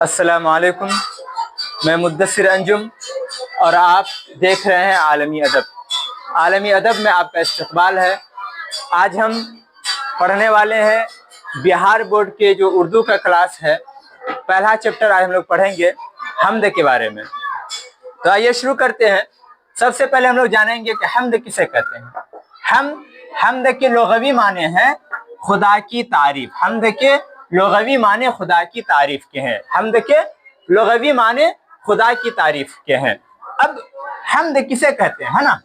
السلام علیکم، میں مدثر انجم اور آپ دیکھ رہے ہیں عالمی ادب۔ عالمی ادب میں آپ کا استقبال ہے۔ آج ہم پڑھنے والے ہیں بہار بورڈ کے جو اردو کا کلاس ہے، پہلا چیپٹر آج ہم لوگ پڑھیں گے حمد کے بارے میں۔ تو آئیے شروع کرتے ہیں۔ سب سے پہلے ہم لوگ جانیں گے کہ حمد کسے کہتے ہیں۔ حمد کے لغوی معنی ہیں خدا کی تعریف۔ حمد کے لغوی معنی خدا کی تعریف کے ہیں۔ حمد کے لغوی معنی خدا کی تعریف کے ہیں۔ اب حمد کسے کہتے ہیں، ہے نا؟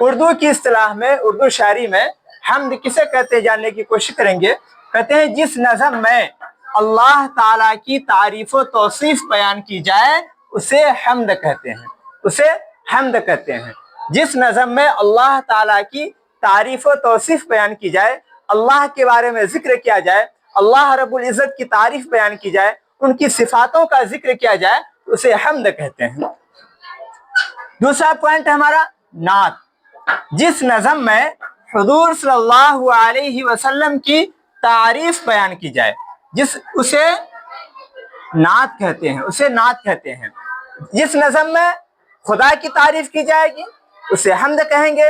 اردو کی اصطلاح میں، اردو شاعری میں حمد کسے کہتے ہیں جاننے کی کوشش کریں گے۔ کہتے ہیں جس نظم میں اللہ تعالیٰ کی تعریف و توصیف بیان کی جائے اسے حمد کہتے ہیں۔ اسے حمد کہتے ہیں۔ جس نظم میں اللہ تعالیٰ کی تعریف و توصیف بیان کی جائے، اللہ کے بارے میں ذکر کیا جائے، اللہ رب العزت کی تعریف بیان کی جائے، ان کی صفاتوں کا ذکر کیا جائے، اسے حمد کہتے ہیں۔ دوسرا پوائنٹ ہے ہمارا نعت۔ جس نظم میں حضور صلی اللہ علیہ وسلم کی تعریف بیان کی جائے اسے نعت کہتے ہیں۔ اسے نعت کہتے ہیں۔ جس نظم میں خدا کی تعریف کی جائے گی اسے حمد کہیں گے،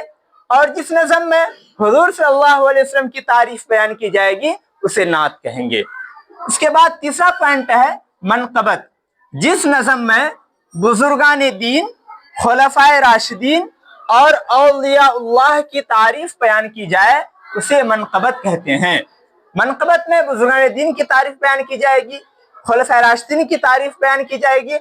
اور جس نظم میں حضور صلی اللہ علیہ وسلم کی تعریف بیان کی جائے گی اسے نعت کہیں گے۔ اس کے بعد تیسرا پوائنٹ ہے منقبت۔ جس نظم میں بزرگان دین، خلفائے راشدین اور اولیاء اللہ کی تعریف بیان کی جائے اسے منقبت کہتے ہیں۔ منقبت میں بزرگان دین کی تعریف بیان کی جائے گی، خلفائے راشدین کی تعریف بیان کی جائے گی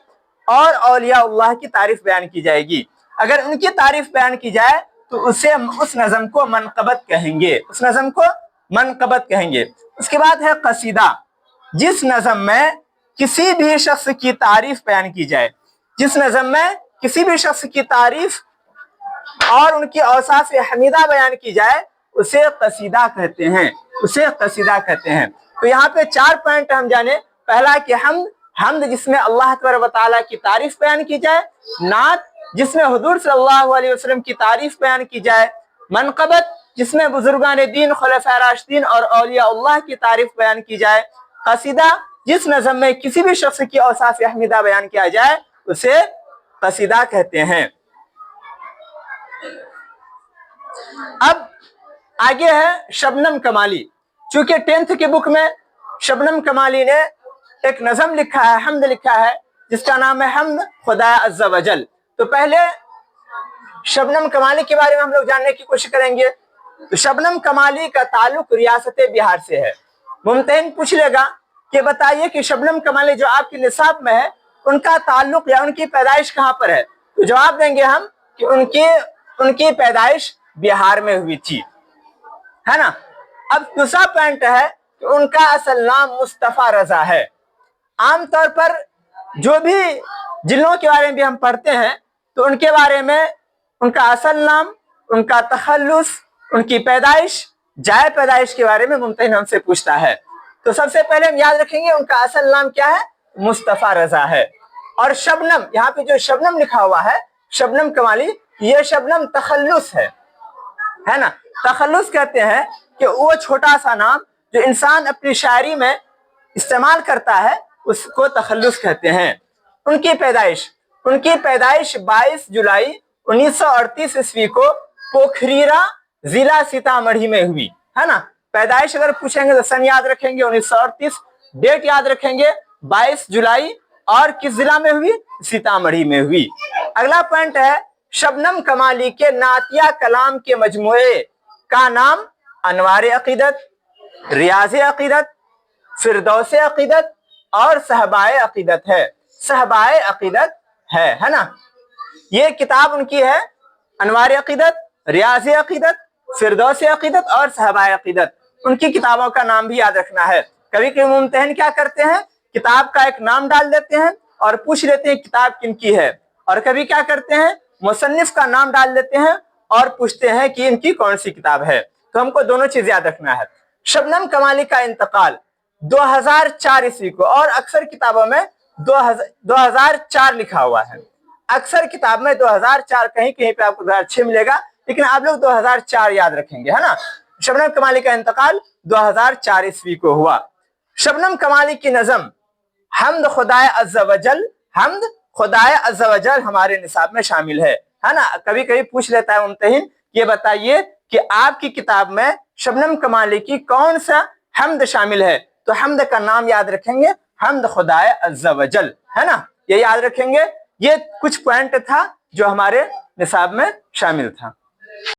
اور اولیاء اللہ کی تعریف بیان کی جائے گی۔ اگر ان کی تعریف بیان کی جائے تو اس نظم کو منقبت کہیں گے۔ اس نظم کو منقبت کہیں گے۔ اس کے بعد ہے قصیدہ۔ جس نظم میں کسی بھی شخص کی تعریف بیان کی جائے، جس نظم میں کسی بھی شخص کی تعریف اور ان کی اوصاف حمیدہ بیان کی جائے اسے قصیدہ کہتے ہیں۔ اسے قصیدہ کہتے ہیں۔ تو یہاں پہ 4 پوائنٹ ہم جانے۔ پہلا کہ حمد جس میں اللہ تبارک و تعالیٰ کی تعریف بیان کی جائے، نعت جس میں حضور صلی اللہ علیہ وسلم کی تعریف بیان کی جائے، منقبت جس میں بزرگان دین، خلفائے راشدین اور اولیاء اللہ کی تعریف بیان کی جائے، قصیدہ جس نظم میں کسی بھی شخص کی اوصاف حمیدہ بیان کیا جائے اسے قصیدہ کہتے ہیں۔ اب آگے ہے شبنم کمالی۔ چونکہ 10th کی بک میں شبنم کمالی نے ایک نظم لکھا ہے، حمد لکھا ہے، جس کا نام ہے حمد خدا عز و جل۔ تو پہلے شبنم کمالی کے بارے میں ہم لوگ جاننے کی کوشش کریں گے۔ تو شبنم کمالی کا تعلق ریاست بہار سے ہے۔ ممتحن پوچھ لے گا کہ بتائیے کہ شبنم کمالی جو آپ کے نصاب میں ہے ان کا تعلق یا ان کی پیدائش کہاں پر ہے؟ تو جواب دیں گے ہم کہ ان کی پیدائش بہار میں ہوئی تھی، ہے نا؟ اب دوسرا پوائنٹ ہے کہ ان کا اصل نام مصطفیٰ رضا ہے۔ عام طور پر جو بھی جن لوگوں کے بارے میں بھی ہم پڑھتے ہیں تو ان کے بارے میں ان کا اصل نام، ان کا تخلص، ان کی پیدائش، جائے پیدائش کے بارے میں ممتحن ہم سے پوچھتا ہے۔ تو سب سے پہلے ہم یاد رکھیں گے ان کا اصل نام کیا ہے؟ مصطفیٰ رضا ہے۔ اور شبنم، یہاں پہ جو شبنم لکھا ہوا ہے شبنم کمالی، یہ شبنم تخلص ہے نا؟ تخلص کہتے ہیں کہ وہ چھوٹا سا نام جو انسان اپنی شاعری میں استعمال کرتا ہے اس کو تخلص کہتے ہیں۔ ان کی پیدائش 22 جولائی 1938 عیسوی کو پوکھریرا ضلع سیتامڑھی میں ہوئی، ہے نا؟ پیدائش اگر پوچھیں گے تو سن یاد رکھیں گے 1938، ڈیٹ یاد رکھیں گے 22 جولائی، اور کس ضلع میں ہوئی؟ سیتامڑھی میں ہوئی۔ اگلا پوائنٹ ہے شبنم کمالی کے نعتیہ کلام کے مجموعے کا نام انوار عقیدت، ریاض عقیدت، فردوس عقیدت اور صحبائے عقیدت ہے۔ صحبائے عقیدت ہے نا؟ یہ کتاب ان کی ہے، انوار عقیدت، ریاض عقیدت، فردوس عقیدت اور صحبائے عقیدت۔ ان کی کتابوں کا نام بھی یاد رکھنا ہے۔ کبھی کبھی ممتحن کیا کرتے ہیں، کتاب کا ایک نام ڈال دیتے ہیں اور پوچھ لیتے ہیں کتاب کن کی ہے، اور کبھی کیا کرتے ہیں مصنف کا نام ڈال دیتے ہیں اور پوچھتے ہیں کہ ان کی کون سی کتاب ہے۔ تو ہم کو دونوں چیز یاد رکھنا ہے۔ شبنم کمالی کا انتقال 2004 عیسوی کو، اور اکثر کتابوں میں 2004 لکھا ہوا ہے۔ اکثر کتاب میں 2004، کہیں کہیں پہ آپ کو 2006 ملے گا، لیکن آپ لوگ 2004 یاد رکھیں گے، ہے نا؟ شبنم کمالی کا انتقال 2004 عیسوی کو ہوا۔ شبنم کمالی کی نظم حمد خدائے عز وجل, حمد خدائے عز وجل ہمارے نصاب میں شامل ہے نا. کبھی کبھی پوچھ لیتا ہے ممتحن, یہ بتائیے کہ آپ کی کتاب میں شبنم کمالی کی کون سا حمد شامل ہے؟ تو حمد کا نام یاد رکھیں گے, حمد خدائے عز وجل, ہے نا, یہ یاد رکھیں گے. یہ کچھ پوائنٹ تھا جو ہمارے نصاب میں شامل تھا.